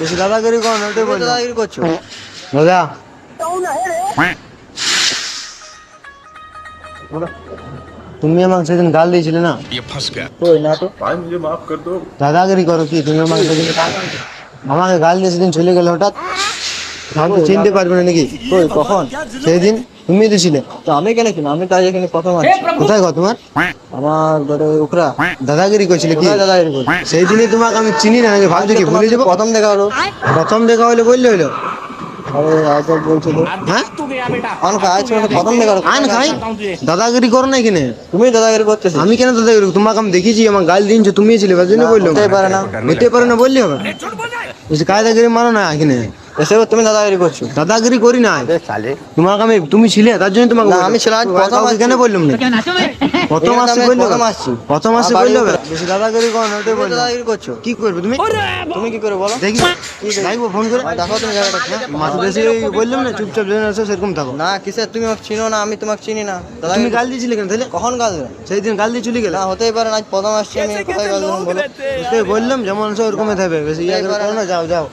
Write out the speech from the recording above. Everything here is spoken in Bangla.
বেশি দাদাগিরি করো না, ওটাই তুমি বললাম। দাদাগিরি করছো। দাদা তুমি আমাকে সেদিন গাল দিয়েছিলে না, কই না তো। দাদাগিরি করো কি তুমি আমাকে সেদিন আমাকে গাল দিয়ে সেদিন চলে গেলে হঠাৎ, আমি তো চিনতে পারবে না নাকি? কই কখন? সেই দিন তুমি তো ছিলে। তো আমি কেন কিনা, আমি তাই এখানে প্রথম আছি। কোথায় গো তোমার? আমার ঘরে উখরা। দাদাগিরি করছিলে কি? কোথায় দাদাগিরি করছি? সেই দিনই তোমাকে আমি চিনি না নাকি, ভাবছো কি ভুলে যাবো? প্রথম দেখা হলো। প্রথম দেখা হলে বললে হইলো। আরে আজ বলছো তো। হ্যাঁ অন খাই ছিল প্রথম দেখা হলো। আন খাই দাদাগিরি করো না এখানে। তুমি দাদাগিরি করতেছো। আমি কেন দাদাগিরি করবো? তোমাকে আমি দেখেছি, আমার গাল দিনছো, তুমি ছিলে, তার জন্য বললাম। হতেই পারে না। হতে পারে না বললি হবে? বলছি কায়দাগিরি মানো না এখানে। এসে তুমি দাদাগিরি করছো। দাদাগিরি করি না, এ শালে। তোমাকে আমি, তুমি ছিলে তার জন্য তোমাকে না, বললাম। আমি ছিলাম, আজ প্রথম কাউকে আসছি। কেন বললাম না? প্রথম এখানে আসছে আমি বললে প্রথম হবে? আসছি। প্রথম আসছে আমার বললে বাড়ি হবে? বেশি দাদাগিরি করো না, ওটাই তুমি বললাম। দাদাগিরি করছো। কি করবে তুমি? তুমি কি করে বলো? দেখি দেখবো ফোন করে। দেখো তুমি জায়গাটা কি? মাথা দেশে বললাম না, চুপচাপ জেনে আসো, সেরকম থাকো। না কিসের, তুমি আমাকে চিনো না, আমি তোমাকে চিনি না। তুমি দাদাগিরি গাল দিয়েছিলে কেন তাহলে? কখন গাল দিলে? সেই দিন গাল দিয়ে চলে গেলে। না হতেই পারে না, আজ প্রথম আসছি আমি, কোথায় গাল দিলাম বলো? বললাম যেমন আছে ওরকমই থাকবে, বেশি ইয়ে করো না, যাও যাও।